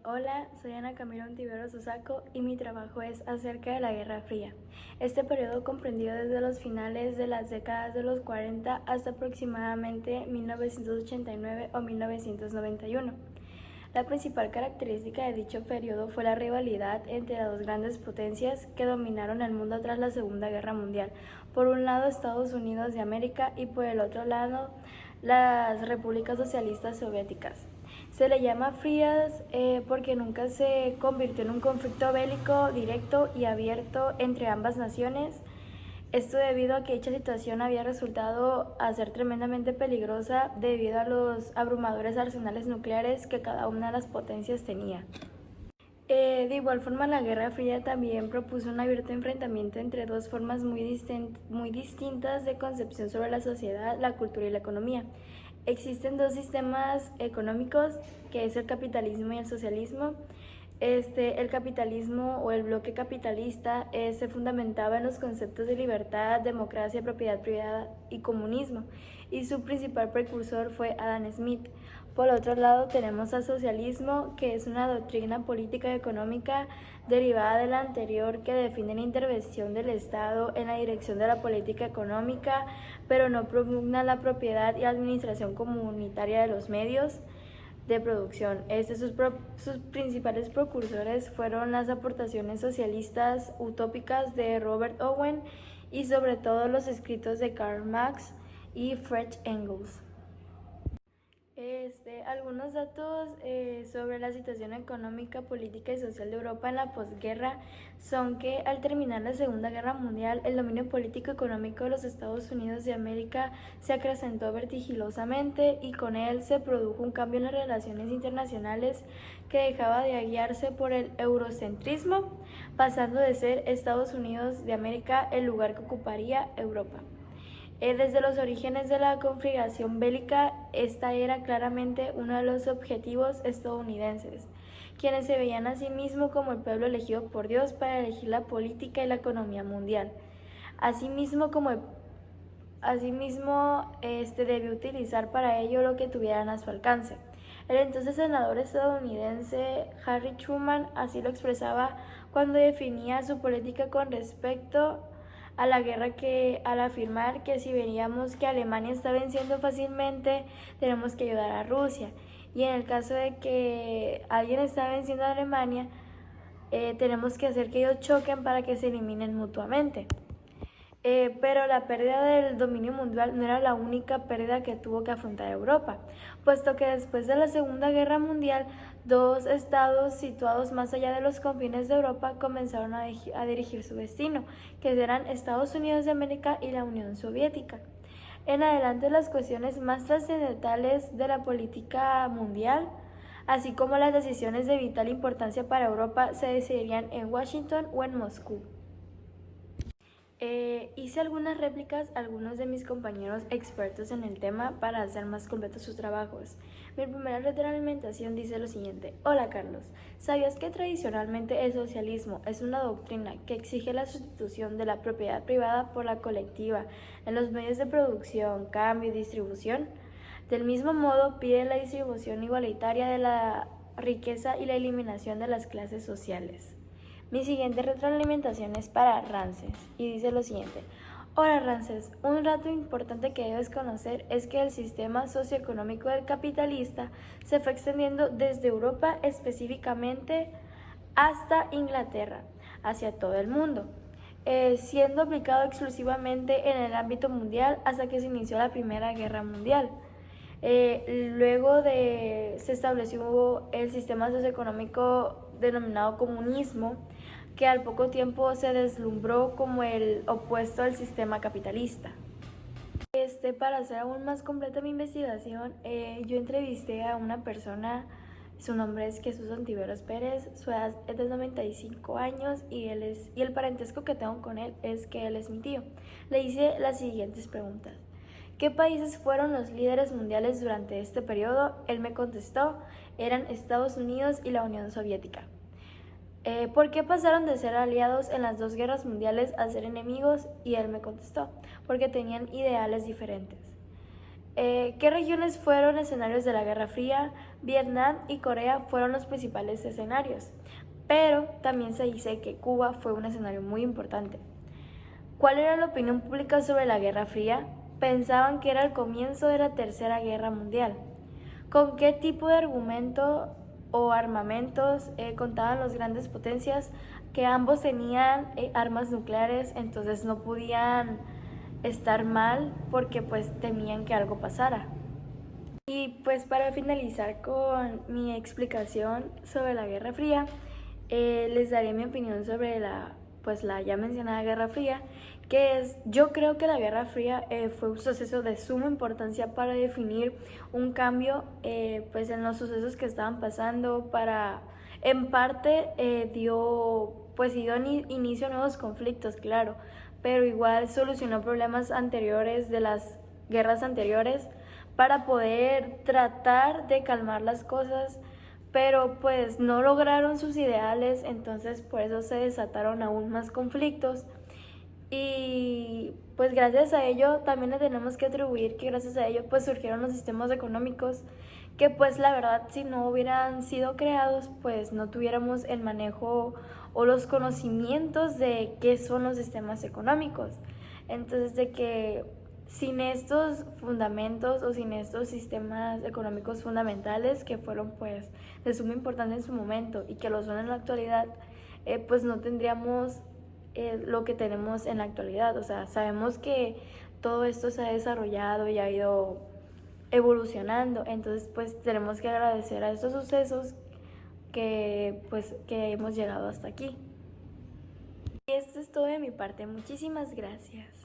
Hola, soy Ana Camila Ontiveros Osako y mi trabajo es acerca de la Guerra Fría. Este periodo comprendió desde los finales de las décadas de los 40 hasta aproximadamente 1989 o 1991. La principal característica de dicho periodo fue la rivalidad entre las dos grandes potencias que dominaron el mundo tras la Segunda Guerra Mundial. Por un lado Estados Unidos de América y por el otro lado las repúblicas socialistas soviéticas. Se le llama frías porque nunca se convirtió en un conflicto bélico directo y abierto entre ambas naciones. Esto debido a que dicha situación había resultado a ser tremendamente peligrosa debido a los abrumadores arsenales nucleares que cada una de las potencias tenía. De igual forma, la Guerra Fría también propuso un abierto enfrentamiento entre dos formas muy distintas de concepción sobre la sociedad, la cultura y la economía. Existen dos sistemas económicos, que es el capitalismo y el socialismo. El capitalismo o el bloque capitalista se fundamentaba en los conceptos de libertad, democracia, propiedad privada y comunismo, y su principal precursor fue Adam Smith. Por otro lado tenemos al socialismo, que es una doctrina política y económica derivada de la anterior que define la intervención del Estado en la dirección de la política económica, pero no propugna la propiedad y administración comunitaria de los medios de producción. Sus principales precursores fueron las aportaciones socialistas utópicas de Robert Owen y sobre todo los escritos de Karl Marx y Friedrich Engels. Algunos datos sobre la situación económica, política y social de Europa en la posguerra son que al terminar la Segunda Guerra Mundial, el dominio político y económico de los Estados Unidos de América se acrecentó vertiginosamente y con él se produjo un cambio en las relaciones internacionales que dejaba de guiarse por el eurocentrismo, pasando de ser Estados Unidos de América el lugar que ocuparía Europa. Desde los orígenes de la conflagración bélica, esta era claramente uno de los objetivos estadounidenses, quienes se veían a sí mismos como el pueblo elegido por Dios para elegir la política y la economía mundial. Asimismo, debió utilizar para ello lo que tuvieran a su alcance. El entonces senador estadounidense Harry Truman así lo expresaba cuando definía su política con respecto a la guerra, al afirmar que si veríamos que Alemania está venciendo fácilmente, tenemos que ayudar a Rusia. Y en el caso de que alguien está venciendo a Alemania, tenemos que hacer que ellos choquen para que se eliminen mutuamente. Pero la pérdida del dominio mundial no era la única pérdida que tuvo que afrontar Europa, puesto que después de la Segunda Guerra Mundial, dos estados situados más allá de los confines de Europa comenzaron a dirigir su destino, que eran Estados Unidos de América y la Unión Soviética. En adelante, las cuestiones más trascendentales de la política mundial, así como las decisiones de vital importancia para Europa, se decidirían en Washington o en Moscú. Hice algunas réplicas a algunos de mis compañeros expertos en el tema para hacer más completos sus trabajos. Mi primera retroalimentación dice lo siguiente: Hola Carlos, ¿sabías que tradicionalmente el socialismo es una doctrina que exige la sustitución de la propiedad privada por la colectiva en los medios de producción, cambio y distribución? Del mismo modo, pide la distribución igualitaria de la riqueza y la eliminación de las clases sociales. Mi siguiente retroalimentación es para Rances y dice lo siguiente: Hola Rances, un dato importante que debes conocer es que el sistema socioeconómico del capitalista se fue extendiendo desde Europa específicamente hasta Inglaterra, hacia todo el mundo, siendo aplicado exclusivamente en el ámbito mundial hasta que se inició la Primera Guerra Mundial. Se estableció el sistema socioeconómico denominado comunismo, que al poco tiempo se deslumbró como el opuesto al sistema capitalista. Para hacer aún más completa mi investigación, yo entrevisté a una persona. Su nombre es Jesús Ontiveros Pérez, su edad es de 95 años y el parentesco que tengo con él es que él es mi tío. Le hice las siguientes preguntas: ¿qué países fueron los líderes mundiales durante este periodo? Él me contestó: eran Estados Unidos y la Unión Soviética. ¿Por qué pasaron de ser aliados en las dos guerras mundiales a ser enemigos? Y él me contestó: porque tenían ideales diferentes. ¿Qué regiones fueron escenarios de la Guerra Fría? Vietnam y Corea fueron los principales escenarios, pero también se dice que Cuba fue un escenario muy importante. ¿Cuál era la opinión pública sobre la Guerra Fría? Pensaban que era el comienzo de la Tercera Guerra Mundial. ¿Con qué tipo de argumento o armamentos contaban las grandes potencias? Que ambos tenían armas nucleares, entonces no podían estar mal porque pues temían que algo pasara. Y pues para finalizar con mi explicación sobre la Guerra Fría, les daré mi opinión sobre la ya mencionada Guerra Fría, que es, yo creo que la Guerra Fría fue un suceso de suma importancia para definir un cambio pues en los sucesos que estaban pasando, en parte dio inicio a nuevos conflictos, claro, pero igual solucionó problemas anteriores de las guerras anteriores para poder tratar de calmar las cosas, pero pues no lograron sus ideales, entonces por eso se desataron aún más conflictos. Y pues gracias a ello también le tenemos que atribuir que gracias a ello pues surgieron los sistemas económicos que pues la verdad si no hubieran sido creados pues no tuviéramos el manejo o los conocimientos de qué son los sistemas económicos. Entonces de que sin estos fundamentos o sin estos sistemas económicos fundamentales que fueron pues de suma importancia en su momento y que lo son en la actualidad, pues no tendríamos lo que tenemos en la actualidad. O sea, sabemos que todo esto se ha desarrollado y ha ido evolucionando, entonces pues tenemos que agradecer a estos sucesos que hemos llegado hasta aquí. Y esto es todo de mi parte, muchísimas gracias.